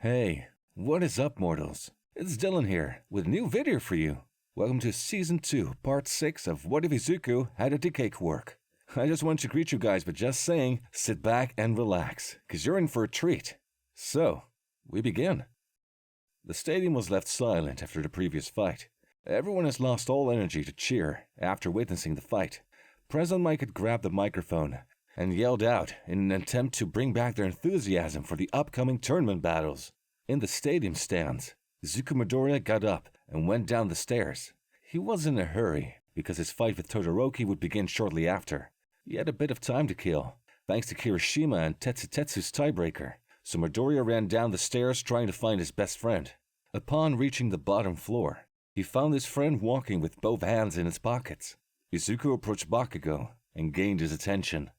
Hey, what is up, mortals? It's Dylan here with a new video for you. Welcome to Season 2, Part 6 of What If Izuku Had a Decay Quirk. I just want to greet you guys by just saying, sit back and relax, cause you're in for a treat. So, we begin. The stadium was left silent after the previous fight. Everyone has lost all energy to cheer after witnessing the fight. President Mike had grabbed the microphone and yelled out in an attempt to bring back their enthusiasm for the upcoming tournament battles. In the stadium stands, Izuku Midoriya got up and went down the stairs. He was in a hurry because his fight with Todoroki would begin shortly after. He had a bit of time to kill, thanks to Kirishima and Tetsutetsu's tiebreaker, so Midoriya ran down the stairs trying to find his best friend. Upon reaching the bottom floor, he found his friend walking with both hands in his pockets. Izuku approached Bakugo and gained his attention.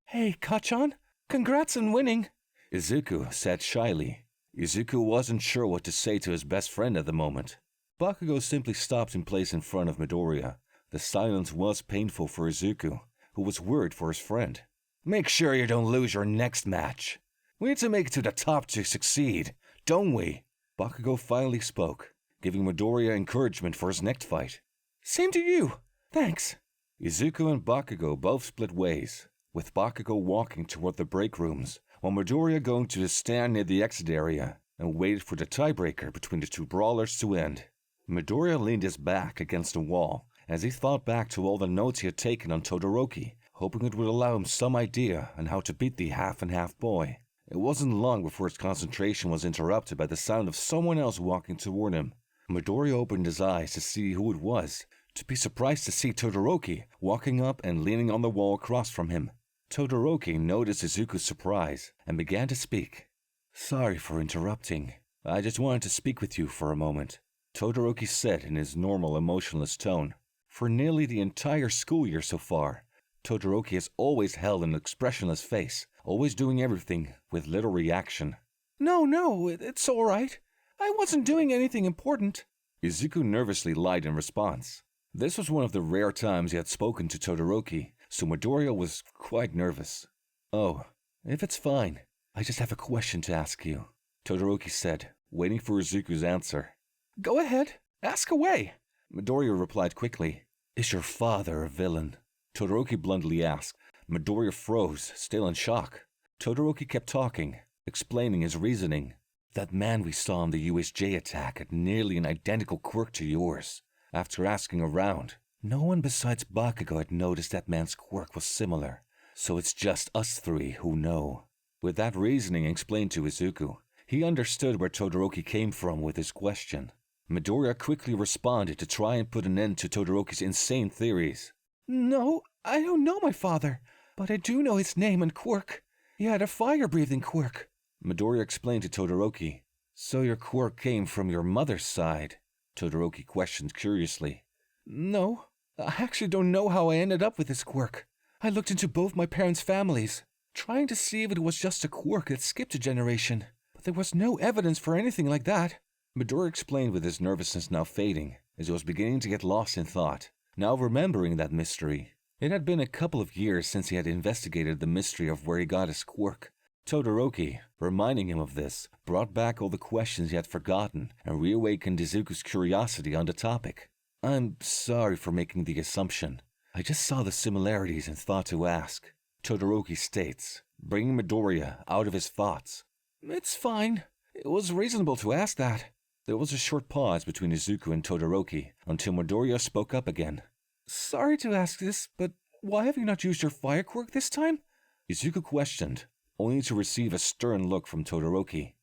Hey, Kachan, congrats on winning, Izuku said shyly. Izuku wasn't sure what to say to his best friend at the moment. Bakugo simply stopped in place in front of Midoriya. The silence was painful for Izuku, who was worried for his friend. Make sure you don't lose your next match. We need to make it to the top to succeed, don't we? Bakugo finally spoke, giving Midoriya encouragement for his next fight. Same to you. Thanks. Izuku and Bakugo both split ways, with Bakugo walking toward the break rooms, while Midoriya going to the stand near the exit area and waited for the tiebreaker between the two brawlers to end. Midoriya leaned his back against the wall as he thought back to all the notes he had taken on Todoroki, hoping it would allow him some idea on how to beat the half-and-half boy. It wasn't long before his concentration was interrupted by the sound of someone else walking toward him. Midoriya opened his eyes to see who it was, to be surprised to see Todoroki walking up and leaning on the wall across from him. Todoroki noticed Izuku's surprise and began to speak. Sorry for interrupting. I just wanted to speak with you for a moment, Todoroki said in his normal emotionless tone. For nearly the entire school year so far, Todoroki has always held an expressionless face, always doing everything with little reaction. No, it's all right. I wasn't doing anything important, Izuku nervously lied in response. This was one of the rare times he had spoken to Todoroki, so Midoriya was quite nervous. Oh, if it's fine, I just have a question to ask you, Todoroki said, waiting for Izuku's answer. Go ahead, ask away, Midoriya replied quickly. Is your father a villain? Todoroki bluntly asked. Midoriya froze, still in shock. Todoroki kept talking, explaining his reasoning. That man we saw in the USJ attack had nearly an identical quirk to yours. After asking around, no one besides Bakugo had noticed that man's quirk was similar, so it's just us three who know. With that reasoning explained to Izuku, he understood where Todoroki came from with his question. Midoriya quickly responded to try and put an end to Todoroki's insane theories. No, I don't know my father, but I do know his name and quirk. He had a fire-breathing quirk, Midoriya explained to Todoroki. So your quirk came from your mother's side? Todoroki questioned curiously. No, I actually don't know how I ended up with this quirk. I looked into both my parents' families, trying to see if it was just a quirk that skipped a generation, but there was no evidence for anything like that. Midoriya explained with his nervousness now fading, as he was beginning to get lost in thought, now remembering that mystery. It had been a couple of years since he had investigated the mystery of where he got his quirk. Todoroki, reminding him of this, brought back all the questions he had forgotten and reawakened Izuku's curiosity on the topic. I'm sorry for making the assumption. I just saw the similarities and thought to ask, Todoroki states, bringing Midoriya out of his thoughts. It's fine. It was reasonable to ask that. There was a short pause between Izuku and Todoroki until Midoriya spoke up again. Sorry to ask this, but why have you not used your fire quirk this time? Izuku questioned, only to receive a stern look from Todoroki.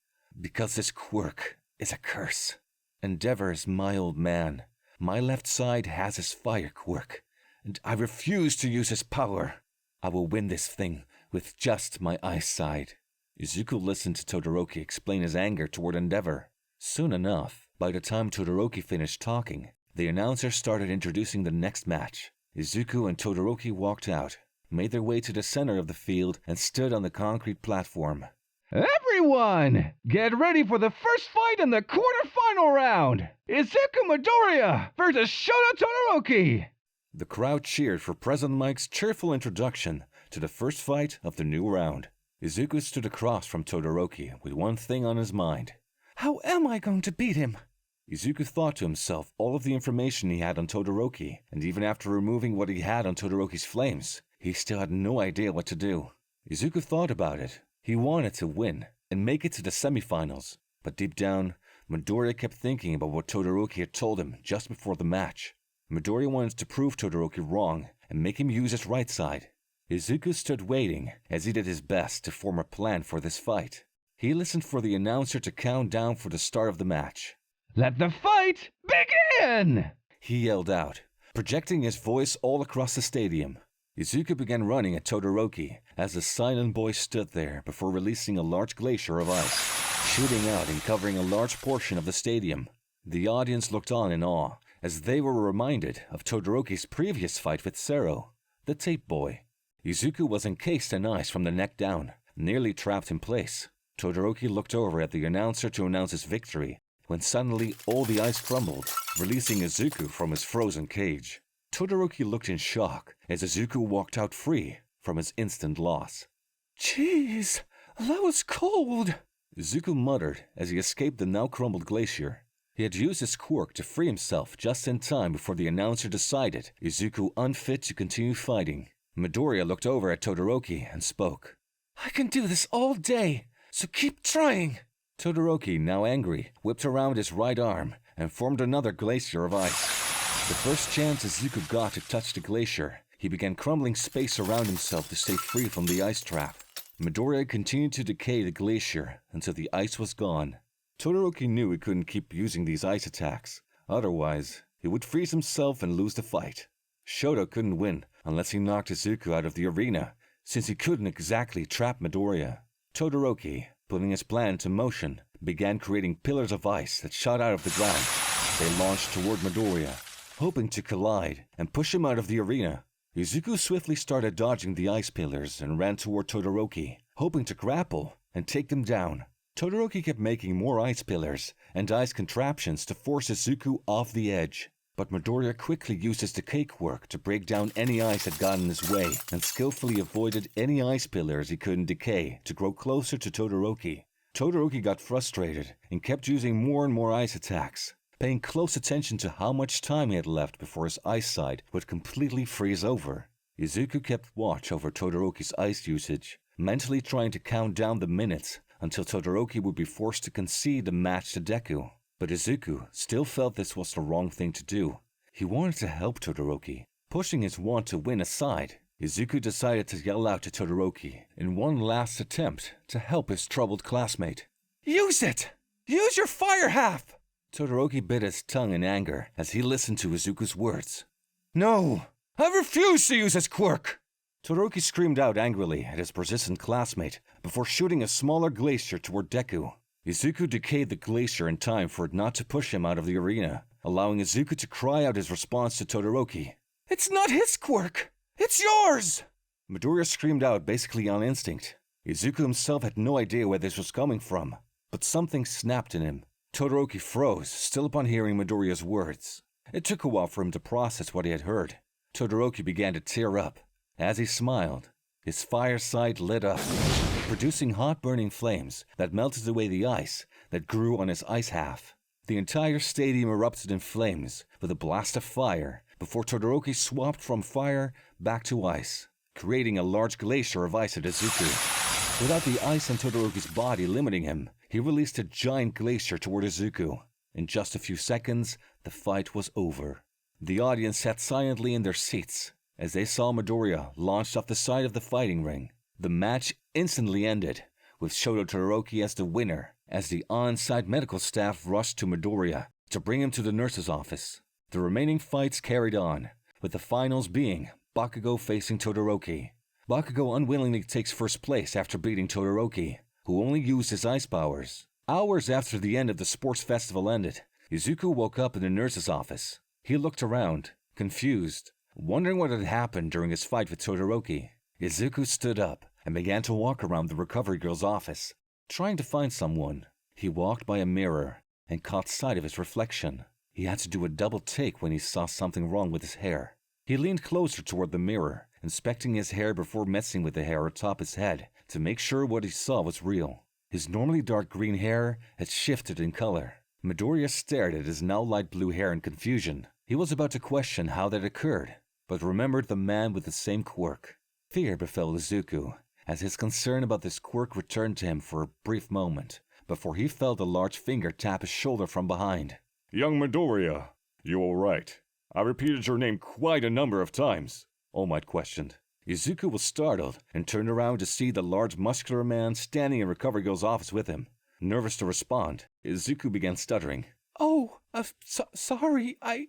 Because this quirk is a curse. Endeavor is my old man. My left side has his fire quirk, and I refuse to use his power. I will win this thing with just my eyesight. Izuku listened to Todoroki explain his anger toward Endeavor. Soon enough, by the time Todoroki finished talking, the announcer started introducing the next match. Izuku and Todoroki walked out, made their way to the center of the field, and stood on the concrete platform. Everyone, get ready for the first fight in the quarterfinal round! Izuku Midoriya versus Shota Todoroki! The crowd cheered for President Mike's cheerful introduction to the first fight of the new round. Izuku stood across from Todoroki with one thing on his mind. How am I going to beat him? Izuku thought to himself all of the information he had on Todoroki, and even after removing what he had on Todoroki's flames, he still had no idea what to do. Izuku thought about it. He wanted to win and make it to the semifinals, but deep down, Midoriya kept thinking about what Todoroki had told him just before the match. Midoriya wanted to prove Todoroki wrong and make him use his right side. Izuku stood waiting as he did his best to form a plan for this fight. He listened for the announcer to count down for the start of the match. Let the fight begin! He yelled out, projecting his voice all across the stadium. Izuku began running at Todoroki as the silent boy stood there before releasing a large glacier of ice, shooting out and covering a large portion of the stadium. The audience looked on in awe as they were reminded of Todoroki's previous fight with Zero, the tape boy. Izuku was encased in ice from the neck down, nearly trapped in place. Todoroki looked over at the announcer to announce his victory, when suddenly all the ice crumbled, releasing Izuku from his frozen cage. Todoroki looked in shock as Izuku walked out free from his instant loss. Jeez, that was cold, Izuku muttered as he escaped the now crumbled glacier. He had used his quirk to free himself just in time before the announcer decided Izuku unfit to continue fighting. Midoriya looked over at Todoroki and spoke. I can do this all day, so keep trying. Todoroki, now angry, whipped around his right arm and formed another glacier of ice. The first chance Izuku got to touch the glacier, he began crumbling space around himself to stay free from the ice trap. Midoriya continued to decay the glacier until the ice was gone. Todoroki knew he couldn't keep using these ice attacks, otherwise he would freeze himself and lose the fight. Shoto couldn't win unless he knocked Izuku out of the arena, since he couldn't exactly trap Midoriya. Todoroki, putting his plan into motion, began creating pillars of ice that shot out of the ground. They launched toward Midoriya, hoping to collide and push him out of the arena. Izuku swiftly started dodging the ice pillars and ran toward Todoroki, hoping to grapple and take them down. Todoroki kept making more ice pillars and ice contraptions to force Izuku off the edge. But Midoriya quickly used his Decay Quirk to break down any ice that got in his way and skillfully avoided any ice pillars he couldn't decay to grow closer to Todoroki. Todoroki got frustrated and kept using more and more ice attacks, paying close attention to how much time he had left before his ice side would completely freeze over. Izuku kept watch over Todoroki's ice usage, mentally trying to count down the minutes until Todoroki would be forced to concede the match to Deku. But Izuku still felt this was the wrong thing to do. He wanted to help Todoroki. Pushing his want to win aside, Izuku decided to yell out to Todoroki in one last attempt to help his troubled classmate. Use it! Use your fire half! Todoroki bit his tongue in anger as he listened to Izuku's words. No! I refuse to use his quirk! Todoroki screamed out angrily at his persistent classmate before shooting a smaller glacier toward Deku. Izuku decayed the glacier in time for it not to push him out of the arena, allowing Izuku to cry out his response to Todoroki. It's not his quirk! It's yours! Midoriya screamed out basically on instinct. Izuku himself had no idea where this was coming from, but something snapped in him. Todoroki froze, still upon hearing Midoriya's words. It took a while for him to process what he had heard. Todoroki began to tear up. As he smiled, his fire side lit up, producing hot burning flames that melted away the ice that grew on his ice half. The entire stadium erupted in flames with a blast of fire before Todoroki swapped from fire back to ice, creating a large glacier of ice at Izuku. Without the ice on Todoroki's body limiting him, he released a giant glacier toward Izuku. In just a few seconds, the fight was over. The audience sat silently in their seats as they saw Midoriya launched off the side of the fighting ring. The match instantly ended, with Shoto Todoroki as the winner, as the on-site medical staff rushed to Midoriya to bring him to the nurse's office. The remaining fights carried on, with the finals being Bakugo facing Todoroki. Bakugo unwillingly takes first place after beating Todoroki, who only used his ice powers. Hours after the end of the sports festival ended, Izuku woke up in the nurse's office. He looked around, confused, wondering what had happened during his fight with Todoroki. Izuku stood up and began to walk around the recovery girl's office, trying to find someone. He walked by a mirror and caught sight of his reflection. He had to do a double take when he saw something wrong with his hair. He leaned closer toward the mirror, inspecting his hair before messing with the hair atop his head to make sure what he saw was real. His normally dark green hair had shifted in color. Midoriya stared at his now light blue hair in confusion. He was about to question how that occurred, but remembered the man with the same quirk. Fear befell Izuku, as his concern about this quirk returned to him for a brief moment, before he felt a large finger tap his shoulder from behind. Young Midoriya, you all right? I repeated your name quite a number of times, All Might questioned. Izuku was startled and turned around to see the large muscular man standing in Recovery Girl's office with him. Nervous to respond, Izuku began stuttering. Oh, sorry, I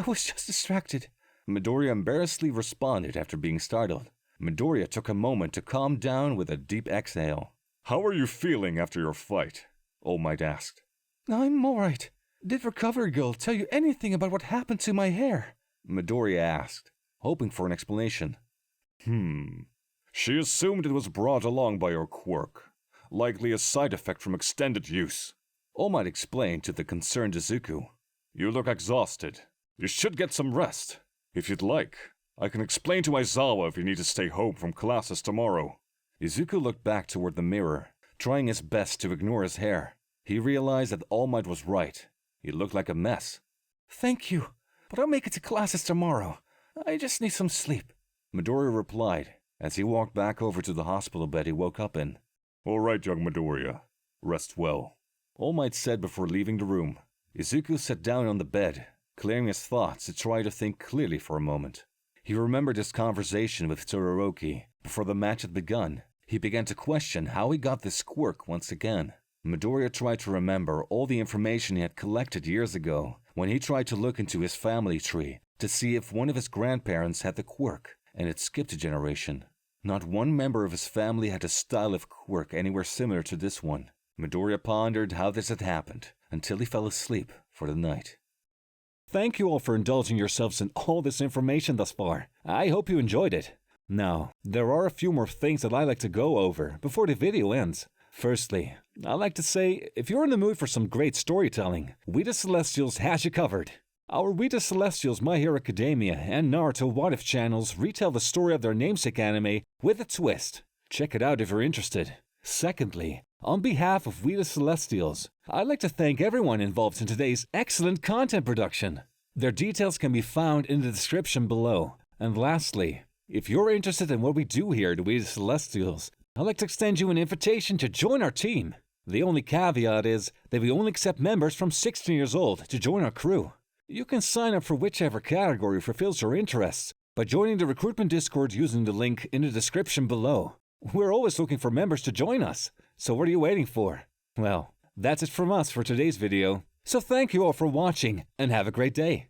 was just distracted. Midoriya embarrassedly responded after being startled. Midoriya took a moment to calm down with a deep exhale. How are you feeling after your fight? All Might asked. I'm alright. Did Recovery Girl tell you anything about what happened to my hair? Midoriya asked, hoping for an explanation. She assumed it was brought along by your quirk, likely a side effect from extended use. All Might explained to the concerned Izuku. You look exhausted. You should get some rest. If you'd like, I can explain to Aizawa if you need to stay home from classes tomorrow. Izuku looked back toward the mirror, trying his best to ignore his hair. He realized that All Might was right. He looked like a mess. Thank you, but I'll make it to classes tomorrow. I just need some sleep. Midoriya replied, as he walked back over to the hospital bed he woke up in. All right, young Midoriya. Rest well. All Might said before leaving the room. Izuku sat down on the bed, clearing his thoughts to try to think clearly for a moment. He remembered his conversation with Todoroki before the match had begun. He began to question how he got this quirk once again. Midoriya tried to remember all the information he had collected years ago when he tried to look into his family tree to see if one of his grandparents had the quirk and had skipped a generation. Not one member of his family had a style of quirk anywhere similar to this one. Midoriya pondered how this had happened until he fell asleep for the night. Thank you all for indulging yourselves in all this information thus far. I hope you enjoyed it. Now, there are a few more things that I like to go over before the video ends. Firstly, I like to say, if you're in the mood for some great storytelling, We the Celestials has you covered. Our We the Celestials, My Hero Academia, and Naruto What If channels retell the story of their namesake anime with a twist. Check it out if you're interested. Secondly, on behalf of We the Celestials, I'd like to thank everyone involved in today's excellent content production. Their details can be found in the description below. And lastly, if you're interested in what we do here at We the Celestials, I'd like to extend you an invitation to join our team. The only caveat is that we only accept members from 16 years old to join our crew. You can sign up for whichever category fulfills your interests by joining the recruitment Discord using the link in the description below. We're always looking for members to join us, so what are you waiting for? Well, that's it from us for today's video. So thank you all for watching and have a great day.